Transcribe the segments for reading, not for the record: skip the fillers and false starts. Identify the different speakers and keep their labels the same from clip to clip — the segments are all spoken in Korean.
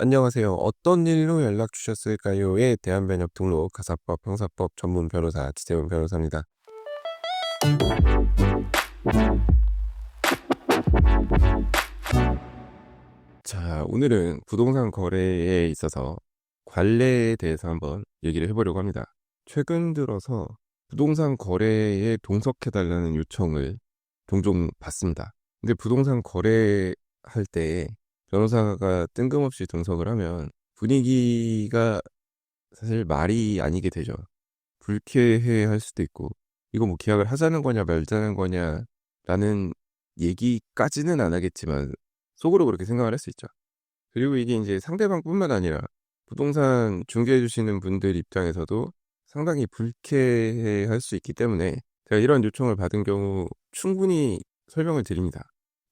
Speaker 1: 안녕하세요. 어떤 일로 연락 주셨을까요?에 대한 변협 등록 가사법 형사법 전문 변호사 지재훈 변호사입니다. 자, 오늘은 부동산 거래에 있어서 관례에 대해서 한번 얘기를 해보려고 합니다. 최근 들어서 부동산 거래에 동석해달라는 요청을 종종 받습니다. 근데 부동산 거래할 때 변호사가 뜬금없이 동석을 하면 분위기가 사실 말이 아니게 되죠. 불쾌해 할 수도 있고, 이거 뭐 계약을 하자는 거냐 말자는 거냐라는 얘기까지는 안 하겠지만, 속으로 그렇게 생각을 할 수 있죠. 그리고 이게 이제 상대방뿐만 아니라 부동산 중개해 주시는 분들 입장에서도 상당히 불쾌해 할 수 있기 때문에 제가 이런 요청을 받은 경우 충분히 설명을 드립니다.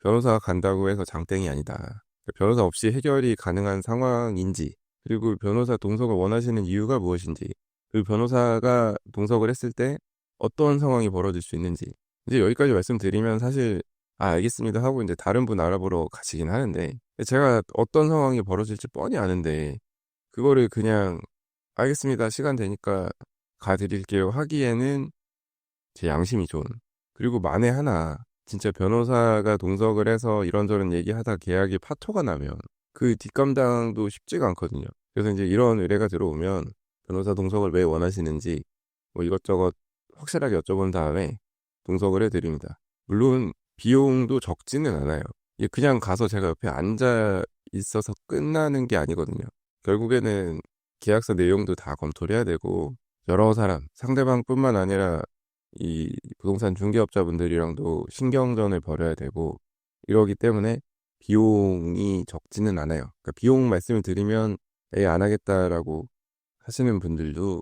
Speaker 1: 변호사가 간다고 해서 장땡이 아니다. 변호사 없이 해결이 가능한 상황인지, 그리고 변호사 동석을 원하시는 이유가 무엇인지, 그 변호사가 동석을 했을 때 어떤 상황이 벌어질 수 있는지, 이제 여기까지 말씀드리면 사실 알겠습니다 하고 이제 다른 분 알아보러 가시긴 하는데, 제가 어떤 상황이 벌어질지 뻔히 아는데 그거를 그냥 알겠습니다, 시간 되니까 가드릴게요 하기에는 제 양심이 좀, 그리고 만에 하나 진짜 변호사가 동석을 해서 이런저런 얘기하다 계약이 파토가 나면 그 뒷감당도 쉽지가 않거든요. 그래서 이제 이런 의뢰가 들어오면 변호사 동석을 왜 원하시는지 뭐 이것저것 확실하게 여쭤본 다음에 동석을 해드립니다. 물론 비용도 적지는 않아요. 이게 그냥 가서 제가 옆에 앉아 있어서 끝나는 게 아니거든요. 결국에는 계약서 내용도 다 검토를 해야 되고, 여러 사람, 상대방뿐만 아니라 이 부동산 중개업자분들이랑도 신경전을 벌여야 되고, 이러기 때문에 비용이 적지는 않아요. 그러니까 비용 말씀을 드리면 안 하겠다라고 하시는 분들도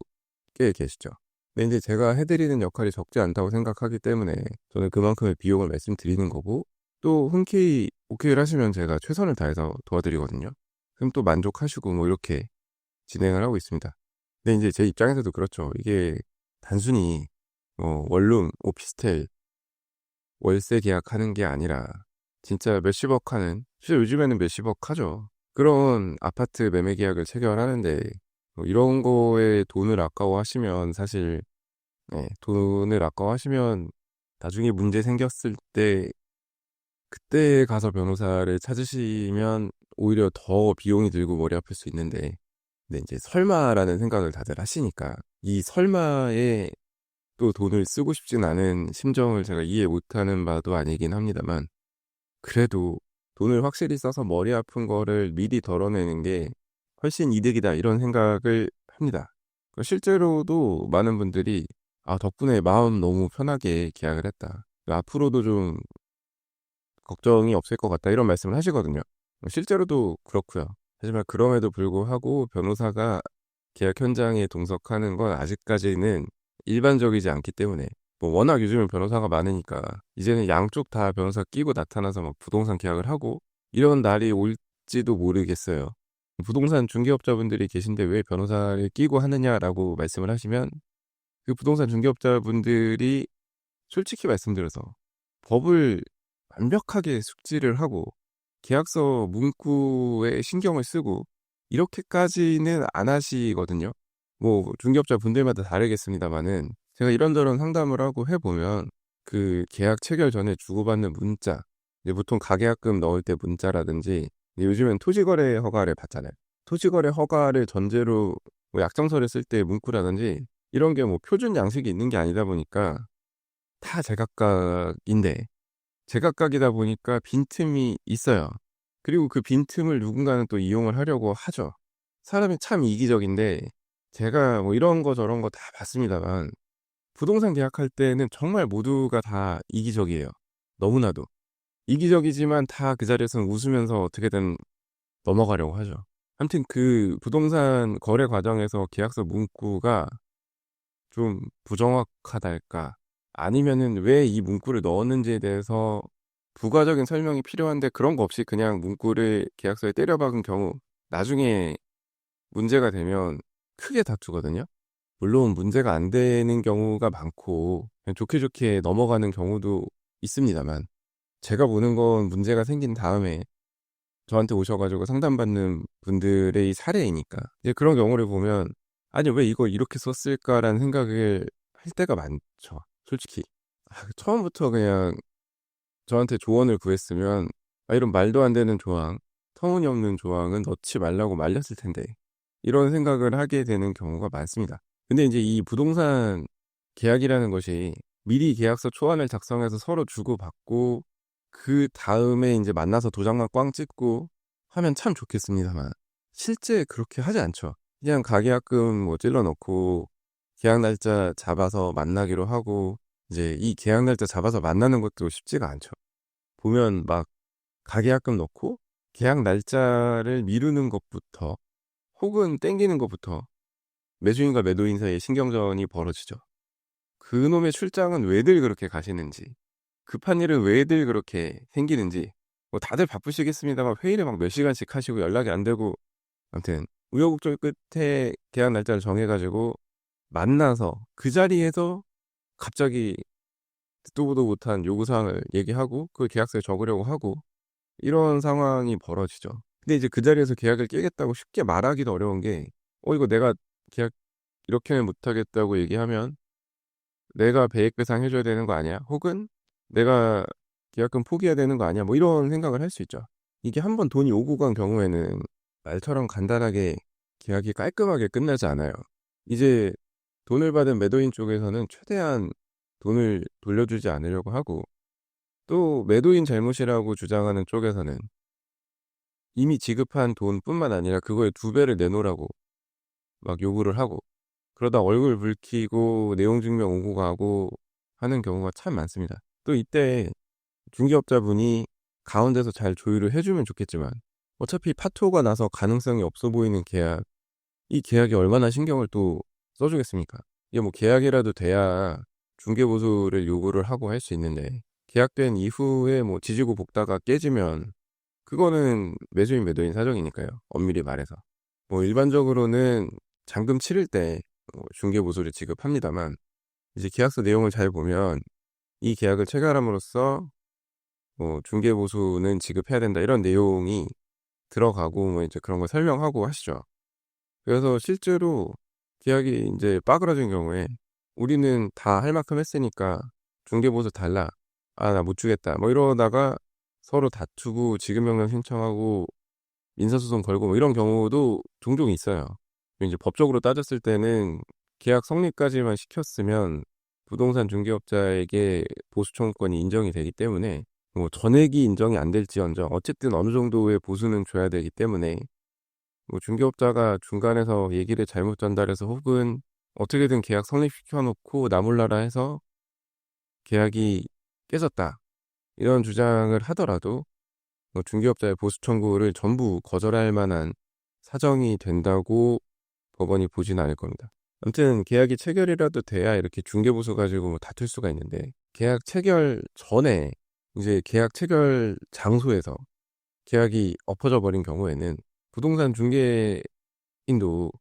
Speaker 1: 꽤 계시죠. 근데 이제 제가 해드리는 역할이 적지 않다고 생각하기 때문에 저는 그만큼의 비용을 말씀드리는 거고, 또 흔쾌히 오케이를 하시면 제가 최선을 다해서 도와드리거든요. 그럼 또 만족하시고 뭐 이렇게 진행을 하고 있습니다. 근데 이제 제 입장에서도 그렇죠. 이게 단순히 원룸, 오피스텔, 월세 계약하는 게 아니라 진짜 몇십억 하는, 실제 요즘에는 몇십억 하죠. 그런 아파트 매매 계약을 체결하는데 이런 거에 돈을 아까워하시면 사실, 돈을 아까워하시면 나중에 문제 생겼을 때 그때 가서 변호사를 찾으시면 오히려 더 비용이 들고 머리 아플 수 있는데, 근데 이제 설마라는 생각을 다들 하시니까 이 설마에 또 돈을 쓰고 싶진 않은 심정을 제가 이해 못하는 바도 아니긴 합니다만, 그래도 돈을 확실히 써서 머리 아픈 거를 미리 덜어내는 게 훨씬 이득이다 이런 생각을 합니다. 실제로도 많은 분들이 덕분에 마음 너무 편하게 계약을 했다, 앞으로도 좀 걱정이 없을 것 같다 이런 말씀을 하시거든요. 실제로도 그렇고요. 하지만 그럼에도 불구하고 변호사가 계약 현장에 동석하는 건 아직까지는 일반적이지 않기 때문에, 뭐 워낙 요즘은 변호사가 많으니까 이제는 양쪽 다 변호사 끼고 나타나서 막 부동산 계약을 하고 이런 날이 올지도 모르겠어요. 부동산 중개업자분들이 계신데 왜 변호사를 끼고 하느냐라고 말씀을 하시면, 그 부동산 중개업자분들이 솔직히 말씀드려서 법을 완벽하게 숙지를 하고 계약서 문구에 신경을 쓰고 이렇게까지는 안 하시거든요. 뭐 중개업자 분들마다 다르겠습니다만은 제가 이런저런 상담을 하고 해보면 그 계약 체결 전에 주고받는 문자, 이제 보통 가계약금 넣을 때 문자라든지, 요즘엔 토지거래 허가를 받잖아요. 토지거래 허가를 전제로 뭐 약정서를 쓸 때 문구라든지 이런 게 뭐 표준 양식이 있는 게 아니다 보니까 다 제각각인데, 제각각이다 보니까 빈틈이 있어요. 그리고 그 빈틈을 누군가는 또 이용을 하려고 하죠. 사람이 참 이기적인데, 제가 뭐 이런 거 저런 거 다 봤습니다만 부동산 계약할 때는 정말 모두가 다 이기적이에요. 너무나도. 이기적이지만 다 그 자리에서는 웃으면서 어떻게든 넘어가려고 하죠. 아무튼 그 부동산 거래 과정에서 계약서 문구가 좀 부정확하달까? 아니면은 왜 이 문구를 넣었는지에 대해서 부가적인 설명이 필요한데 그런 거 없이 그냥 문구를 계약서에 때려 박은 경우, 나중에 문제가 되면 크게 다투거든요. 물론 문제가 안 되는 경우가 많고 그냥 좋게 좋게 넘어가는 경우도 있습니다만, 제가 보는 건 문제가 생긴 다음에 저한테 오셔가지고 상담받는 분들의 사례이니까 이제 그런 경우를 보면 아니 왜 이걸 이렇게 썼을까라는 생각을 할 때가 많죠. 솔직히 처음부터 그냥 저한테 조언을 구했으면 이런 말도 안 되는 조항, 터무니없는 조항은 넣지 말라고 말렸을 텐데 이런 생각을 하게 되는 경우가 많습니다. 근데 이제 이 부동산 계약이라는 것이 미리 계약서 초안을 작성해서 서로 주고받고 그다음에 인제 만나서 도장만 꽝 찍고 하면 참 좋겠습니다만 실제 그렇게 하지 않죠. 그냥 가계약금 뭐 찔러 넣고 계약 날짜 잡아서 만나기로 하고 이제 이 계약 날짜 잡아서 만나는 것도 쉽지가 않죠. 보면 막 가계약금 넣고 계약 날짜를 미루는 것부터 혹은 땡기는 것부터 매수인과 매도인 사이에 신경전이 벌어지죠. 그놈의 출장은 왜들 그렇게 가시는지, 급한 일은 왜들 그렇게 생기는지, 뭐 다들 바쁘시겠습니다만 회의를 막 몇 시간씩 하시고 연락이 안 되고, 아무튼 우여곡절 끝에 계약 날짜를 정해가지고 만나서 그 자리에서 갑자기 듣도 보도 못한 요구사항을 얘기하고 그 계약서에 적으려고 하고 이런 상황이 벌어지죠. 근데 이제 그 자리에서 계약을 깨겠다고 쉽게 말하기도 어려운 게, 이거 내가 계약 이렇게는 못하겠다고 얘기하면 내가 배액 배상해 줘야 되는 거 아니야? 혹은 내가 계약금 포기해야 되는 거 아니야? 뭐 이런 생각을 할 수 있죠. 이게 한번 돈이 오고 간 경우에는 말처럼 간단하게 계약이 깔끔하게 끝나지 않아요. 이제 돈을 받은 매도인 쪽에서는 최대한 돈을 돌려주지 않으려고 하고 또 매도인 잘못이라고 주장하는 쪽에서는 이미 지급한 돈뿐만 아니라 그거의 두 배를 내놓으라고 막 요구를 하고 그러다 얼굴 붉히고 내용 증명 오고 가고 하는 경우가 참 많습니다. 또 이때 중개업자분이 가운데서 잘 조율을 해 주면 좋겠지만 어차피 파토가 나서 가능성이 없어 보이는 계약, 이 계약에 얼마나 신경을 또 써 주겠습니까? 이게 뭐 계약이라도 돼야 중개보수를 요구를 하고 할 수 있는데 계약된 이후에 뭐 지지고 볶다가 깨지면 그거는 매수인 매도인 사정이니까요. 엄밀히 말해서. 뭐 일반적으로는 잔금 치를 때 중개보수를 지급합니다만 이제 계약서 내용을 잘 보면 이 계약을 체결함으로써 뭐 중개보수는 지급해야 된다 이런 내용이 들어가고 뭐 이제 그런 걸 설명하고 하시죠. 그래서 실제로 계약이 이제 빠그라진 경우에 우리는 다 할 만큼 했으니까 중개보수 달라. 아, 나 못 주겠다. 뭐 이러다가 서로 다투고 지급명령 신청하고 민사소송 걸고 뭐 이런 경우도 종종 있어요. 이제 법적으로 따졌을 때는 계약 성립까지만 시켰으면 부동산 중개업자에게 보수 청구권이 인정이 되기 때문에 뭐 전액이 인정이 안 될지언정 어쨌든 어느 정도의 보수는 줘야 되기 때문에 뭐 중개업자가 중간에서 얘기를 잘못 전달해서 혹은 어떻게든 계약 성립시켜 놓고 나 몰라라 해서 계약이 깨졌다. 이런 주장을 하더라도 뭐 중개업자의 보수 청구를 전부 거절할 만한 사정이 된다고 법원이 보지는 않을 겁니다. 아무튼 계약이 체결이라도 돼야 이렇게 중개보수 가지고 뭐 다툴 수가 있는데 계약 체결 전에 이제 계약 체결 장소에서 계약이 엎어져 버린 경우에는 부동산 중개인도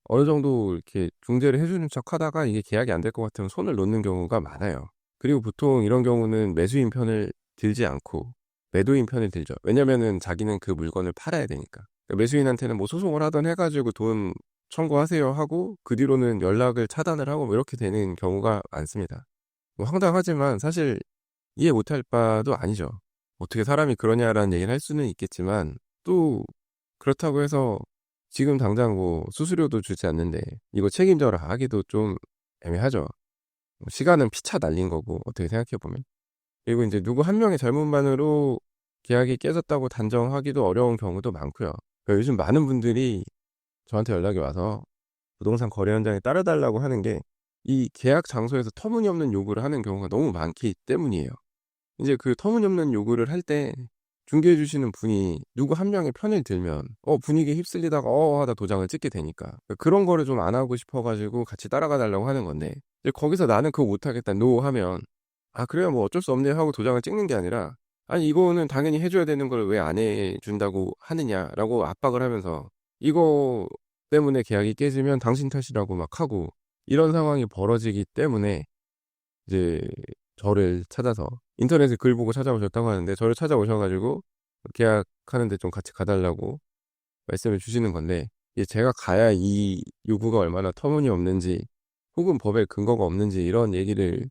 Speaker 1: 어느 정도 이렇게 중재를 해주는 척 하다가 이게 계약이 안 될 것 같으면 손을 놓는 경우가 많아요. 그리고 보통 이런 경우는 매수인 편을 들지 않고 매도인 편을 들죠. 왜냐면은 자기는 그 물건을 팔아야 되니까. 그러니까 매수인한테는 뭐 소송을 하던 해가지고 돈 청구하세요 하고 그 뒤로는 연락을 차단을 하고 뭐 이렇게 되는 경우가 많습니다. 뭐 황당하지만 사실 이해 못할 바도 아니죠. 어떻게 사람이 그러냐라는 얘기를 할 수는 있겠지만 또 그렇다고 해서 지금 당장 뭐 수수료도 주지 않는데 이거 책임져라 하기도 좀 애매하죠. 시간은 피차 날린 거고 어떻게 생각해 보면. 그리고 이제 누구 한 명의 잘못만으로 계약이 깨졌다고 단정하기도 어려운 경우도 많고요. 그러니까 요즘 많은 분들이 저한테 연락이 와서 부동산 거래 현장에 따라달라고 하는 게 이 계약 장소에서 터무니없는 요구를 하는 경우가 너무 많기 때문이에요. 이제 그 터무니없는 요구를 할 때 중개해 주시는 분이 누구 한 명의 편을 들면 분위기에 휩쓸리다가 하다 도장을 찍게 되니까 그런 거를 좀 안 하고 싶어 가지고 같이 따라가 달라고 하는 건데 이제 거기서 "나는 그거 못 하겠다." "노." 하면 "아 그래요. 뭐 어쩔 수 없네요." 하고 도장을 찍는 게 아니라 "아니 이거는 당연히 해 줘야 되는 걸 왜 안 해 준다고 하느냐."라고 압박을 하면서 "이거 때문에 계약이 깨지면 당신 탓이라고." 막 하고 이런 상황이 벌어지기 때문에 이제 저를 찾아서 인터넷에 글 보고 찾아오셨다고 하는데 저를 찾아오셔 가지고 계약 등록하는데 좀 같이 가달라고 말씀을 주시는 건데, 이제 제가 가야 이 요구가 얼마나 터무니없는지 혹은 법에 근거가 없는지 이런 얘기를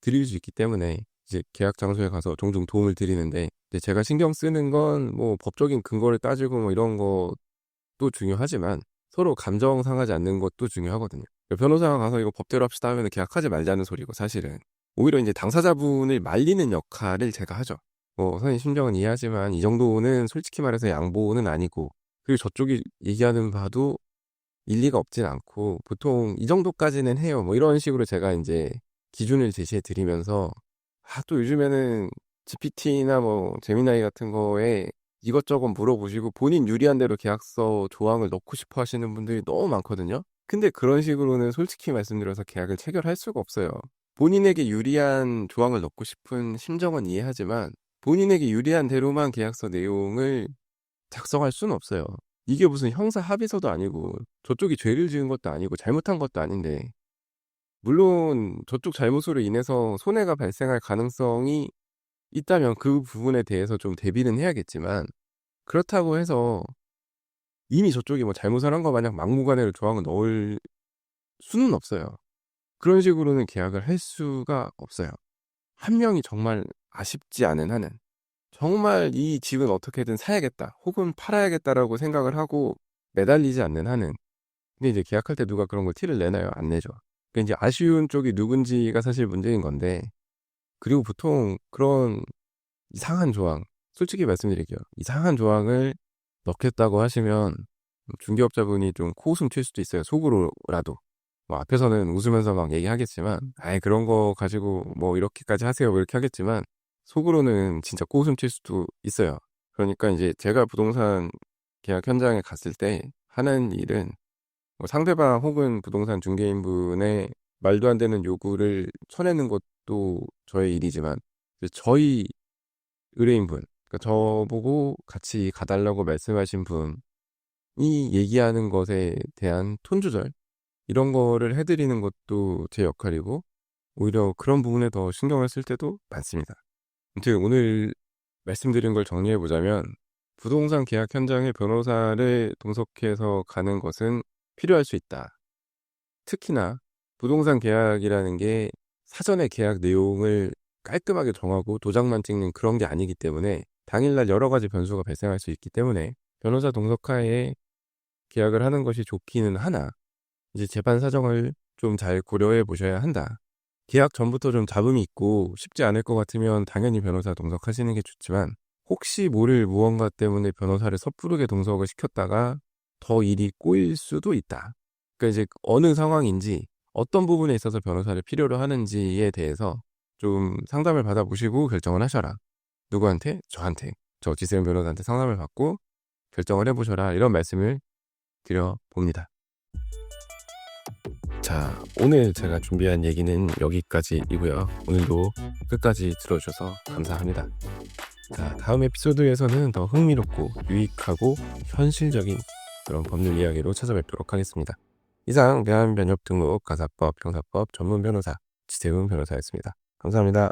Speaker 1: 드릴 수 있기 때문에 이제 계약 장소에 가서 종종 도움을 드리는데, 이제 제가 신경 쓰는 건 뭐 법적인 근거를 따지고 뭐 이런 것도 중요하지만 서로 감정 상하지 않는 것도 중요하거든요. 변호사가 가서 이거 법대로 합시다 하면 계약하지 말자는 소리고, 사실은 오히려 이제 당사자분을 말리는 역할을 제가 하죠. 뭐 선생님 심정은 이해하지만 이 정도는 솔직히 말해서 양보는 아니고, 그리고 저쪽이 얘기하는 바도 일리가 없진 않고 보통 이 정도까지는 해요. 뭐 이런 식으로 제가 이제 기준을 제시해 드리면서, 또 요즘에는 GPT나 뭐 제미나이 같은 거에 이것저것 물어보시고 본인 유리한 대로 계약서 조항을 넣고 싶어 하시는 분들이 너무 많거든요. 근데 그런 식으로는 솔직히 말씀드려서 계약을 체결할 수가 없어요. 본인에게 유리한 조항을 넣고 싶은 심정은 이해하지만 본인에게 유리한 대로만 계약서 내용을 작성할 수는 없어요. 이게 무슨 형사 합의서도 아니고 저쪽이 죄를 지은 것도 아니고 잘못한 것도 아닌데, 물론 저쪽 잘못으로 인해서 손해가 발생할 가능성이 있다면 그 부분에 대해서 좀 대비는 해야겠지만, 그렇다고 해서 이미 저쪽이 뭐 잘못을 한 거 마냥 막무가내로 조항을 넣을 수는 없어요. 그런 식으로는 계약을 할 수가 없어요. 한 명이 정말 아쉽지 않은 한은, 정말 이 집은 어떻게든 사야겠다 혹은 팔아야겠다라고 생각을 하고 매달리지 않는 한은. 근데 이제 계약할 때 누가 그런 걸 티를 내나요? 안 내죠. 그러니까 이제 아쉬운 쪽이 누군지가 사실 문제인 건데, 그리고 보통 그런 이상한 조항, 솔직히 말씀드릴게요. 이상한 조항을 넣겠다고 하시면 중개업자분이 좀 코웃음 칠 수도 있어요. 속으로라도. 뭐 앞에서는 웃으면서 막 얘기하겠지만, 아예 그런 거 가지고 뭐 이렇게까지 하세요, 뭐 이렇게 하겠지만 속으로는 진짜 코웃음 칠 수도 있어요. 그러니까 이제 제가 부동산 계약 현장에 갔을 때 하는 일은, 뭐 상대방 혹은 부동산 중개인분의 말도 안 되는 요구를 쳐내는 것도 저의 일이지만, 저희 의뢰인분, 그러니까 저보고 같이 가달라고 말씀하신 분이 얘기하는 것에 대한 톤 조절, 이런 거를 해드리는 것도 제 역할이고, 오히려 그런 부분에 더 신경을 쓸 때도 많습니다. 아무튼 오늘 말씀드린 걸 정리해 보자면, 부동산 계약 현장에 변호사를 동석해서 가는 것은 필요할 수 있다. 특히나 부동산 계약이라는 게 사전에 계약 내용을 깔끔하게 정하고 도장만 찍는 그런 게 아니기 때문에 당일날 여러 가지 변수가 발생할 수 있기 때문에 변호사 동석하에 계약을 하는 것이 좋기는 하나, 이제 재판 사정을 좀 잘 고려해 보셔야 한다. 계약 전부터 좀 잡음이 있고 쉽지 않을 것 같으면 당연히 변호사 동석하시는 게 좋지만, 혹시 모를 무언가 때문에 변호사를 섣부르게 동석을 시켰다가 더 일이 꼬일 수도 있다. 그러니까 이제 어느 상황인지 어떤 부분에 있어서 변호사를 필요로 하는지에 대해서 좀 상담을 받아보시고 결정을 하셔라. 누구한테? 저한테. 저 지세훈 변호사한테 상담을 받고 결정을 해보셔라. 이런 말씀을 드려봅니다. 자, 오늘 제가 준비한 얘기는 여기까지이고요. 오늘도 끝까지 들어주셔서 감사합니다. 자, 다음 에피소드에서는 더 흥미롭고 유익하고 현실적인 그런 법률 이야기로 찾아뵙도록 하겠습니다. 이상 대한변협등록 가사법 형사법 전문 변호사 지세훈 변호사였습니다. 감사합니다.